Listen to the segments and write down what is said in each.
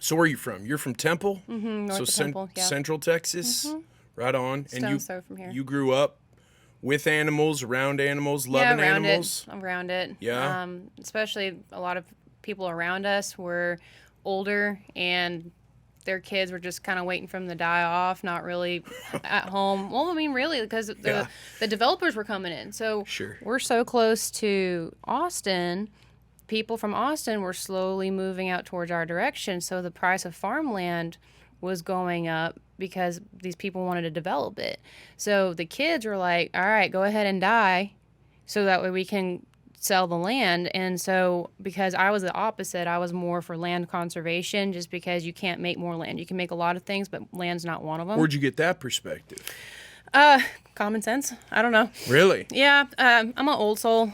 So where are you from? You're from Temple? North So of Temple, yeah. Central Texas? Right on. And Stone's throw from here. you grew up with animals, around animals, Yeah, loving around animals? around it. Yeah? Especially a lot of people around us were older and their kids were just kind of waiting for them to die off, not really at home. Well, I mean, really, because the developers were coming in. So Sure. we're so close to Austin. People from Austin were slowly moving out towards our direction. So the price of farmland was going up because these people wanted to develop it. So the kids were like, all right, go ahead and die so that way we can sell the land. And so because I was the opposite, I was more for land conservation just because you can't make more land. You can make a lot of things, but land's not one of them. Where'd you get that perspective? Common sense. I don't know. Really? Yeah, I'm an old soul.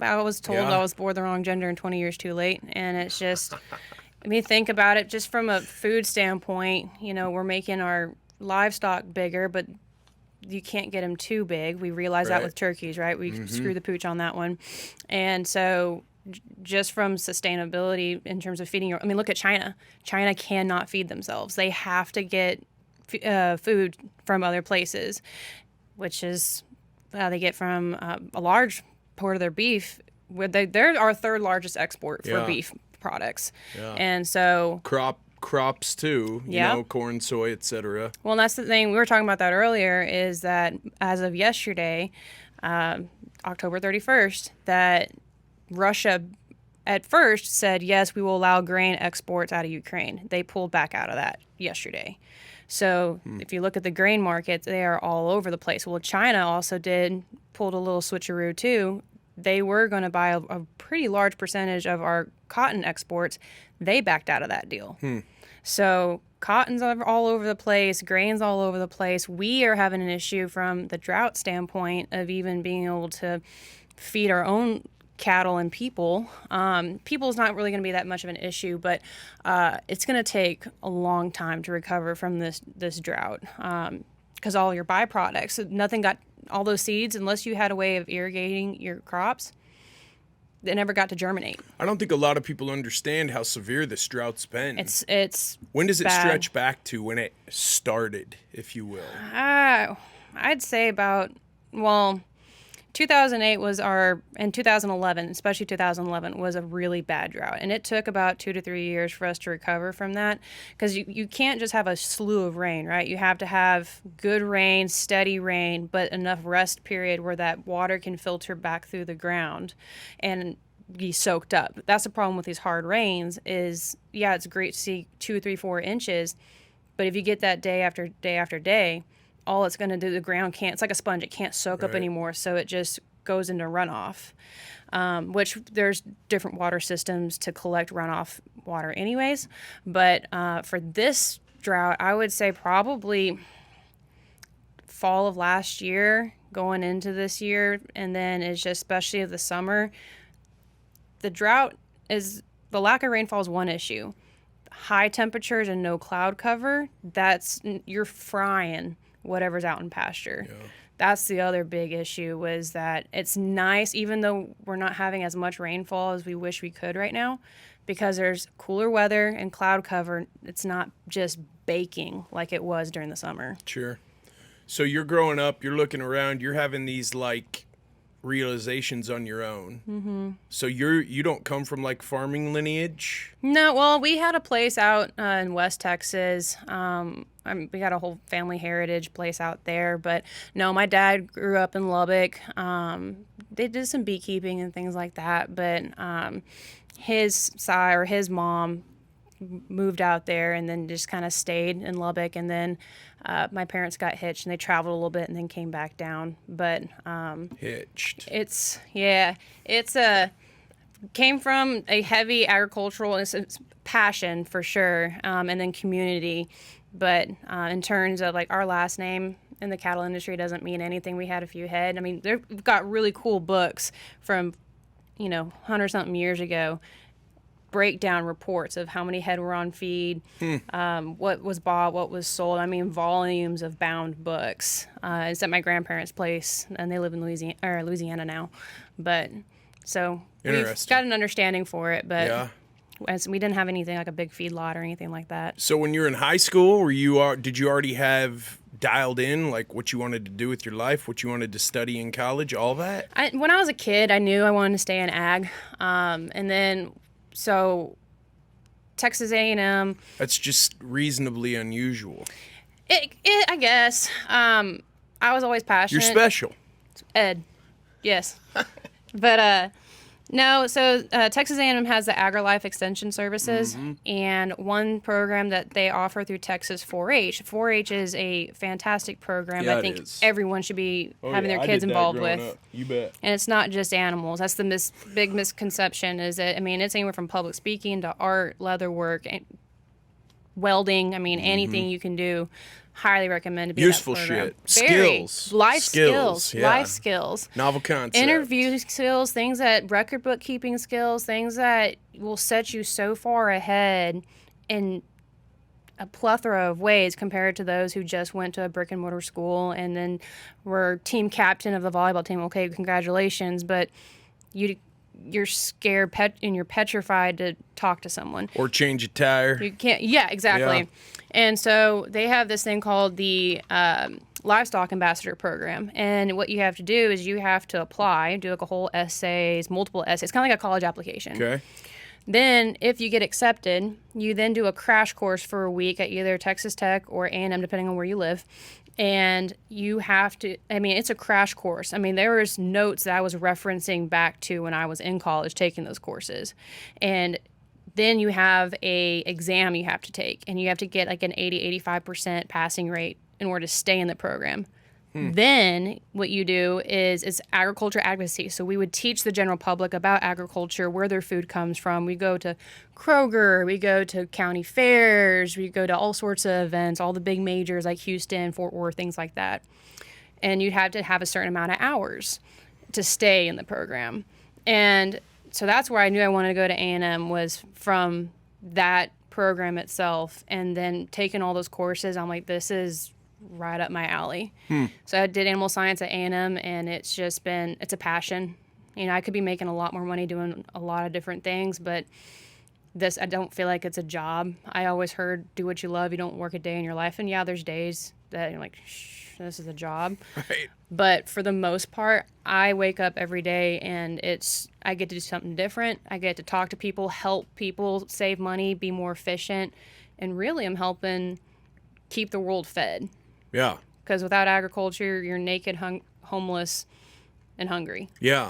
I was told Yeah. I was born the wrong gender and 20 years too late. And it's just, I mean, think about it just from a food standpoint. You know, we're making our livestock bigger, but you can't get them too big. We realize that Right. with turkeys, right? We screw the pooch on that one. And so just from sustainability in terms of feeding, I mean, look at China. China cannot feed themselves. They have to get food from other places, which is they get from a large part of their beef. They're our third largest export for Yeah. beef products. Yeah. And so Crops too, you Yeah. know, corn, soy, etc. well, that's the thing. We were talking about that earlier, is that as of yesterday, October 31st, that Russia at first said, yes, we will allow grain exports out of Ukraine. They pulled back out of that yesterday. So if you look at the grain markets, they are all over the place. Well, China also pulled a little switcheroo too. They were going to buy a pretty large percentage of our cotton exports. They backed out of that deal. So cotton's all over the place, grain's all over the place. We are having an issue from the drought standpoint of even being able to feed our own cattle and people. People is not really going to be that much of an issue, but it's going to take a long time to recover from this drought because all your byproducts, nothing got all those seeds unless you had a way of irrigating your crops. They never got to germinate. I don't think a lot of people understand how severe this drought's been. It's When does it bad. stretch back to when it started, if you will? I'd say about 2008 was and 2011, especially 2011, was a really bad drought. And it took about 2 to 3 years for us to recover from that because you can't just have a slew of rain, right? You have to have good rain, steady rain, but enough rest period where that water can filter back through the ground and be soaked up. That's the problem with these hard rains is, yeah, it's great to see 2, 3, 4 inches, but if you get that day after day after day, all it's going to do, the ground can't, it's like a sponge, it can't soak up Right. anymore, so it just goes into runoff, which there's different water systems to collect runoff water anyways. But for this drought, I would say probably fall of last year going into this year, and then it's just especially of the summer. The drought is, the lack of rainfall is one issue. High temperatures and no cloud cover, you're frying whatever's out in pasture. Yeah. That's the other big issue, was that it's nice, even though we're not having as much rainfall as we wish we could right now, because there's cooler weather and cloud cover. It's not just baking like it was during the summer. Sure. So you're growing up, you're looking around, you're having these like realizations on your own. Mm-hmm. So you don't come from like farming lineage? No, well, we had a place out in West Texas. We got a whole family heritage place out there, but no, my dad grew up in Lubbock. They did some beekeeping and things like that, but his mom moved out there and then just kind of stayed in Lubbock, and then my parents got hitched and they traveled a little bit and then came back down. But Hitched. it's came from a heavy agricultural it's passion for sure, and then community. But in terms of like our last name in the cattle industry doesn't mean anything. We had a few head. I mean, we've got really cool books from 100-something years ago, breakdown reports of how many head were on feed, what was bought, what was sold. I mean, volumes of bound books. It's at my grandparents' place, and they live in Louisiana now. But so we've Interesting. got an understanding for it. But Yeah. as we didn't have anything like a big feedlot or anything like that. So when you were in high school, did you already have dialed in like what you wanted to do with your life, what you wanted to study in college, all that? When I was a kid, I knew I wanted to stay in ag, and then so Texas A&M. That's just reasonably unusual. I guess. I was always passionate. You're special. Ed, yes, but no. So Texas A&M has the AgriLife Extension Services, and one program that they offer through Texas 4-H. 4-H is a fantastic program. Yeah, I think it is. everyone should be having yeah, their I kids did that involved growing with. up. You bet. And it's not just animals. That's the big misconception. Is that it's anywhere from public speaking to art, leather work, and welding. Anything you can do. Highly recommend to be Useful in that program. shit. Very. Skills. Life skills. Yeah. Life skills. Novel concept. Interview skills, things that record bookkeeping skills, things that will set you so far ahead in a plethora of ways compared to those who just went to a brick and mortar school and then were team captain of the volleyball team. Okay, congratulations, but you're scared and you're petrified to talk to someone. Or change a tire. You can't. Yeah, exactly. Yeah. And so they have this thing called the Livestock Ambassador Program. And what you have to do is you have to apply, do like a whole multiple essays, kind of like a college application. Okay. Then if you get accepted, you then do a crash course for a week at either Texas Tech or A&M, depending on where you live. And you have to, it's a crash course. There was notes that I was referencing back to when I was in college taking those courses. And then you have a exam you have to take, and you have to get like an 80-85% passing rate in order to stay in the program. Then what you do is it's agriculture advocacy. So we would teach the general public about agriculture, where their food comes from. We go to Kroger, we go to county fairs, we go to all sorts of events, all the big majors like Houston, Fort Worth, things like that. And you'd have to have a certain amount of hours to stay in the program. And so that's where I knew I wanted to go to A&M, was from that program itself. And then taking all those courses, I'm like, this is right up my alley. So I did animal science at A&M, and it's a passion. I could be making a lot more money doing a lot of different things, but this, I don't feel like it's a job. I always heard, do what you love, you don't work a day in your life. And yeah, there's days that you're like, this is a job. Right. But for the most part, I wake up every day and I get to do something different. I get to talk to people, help people save money, be more efficient, and really I'm helping keep the world fed. Yeah. Because without agriculture, you're naked, homeless, and hungry. Yeah.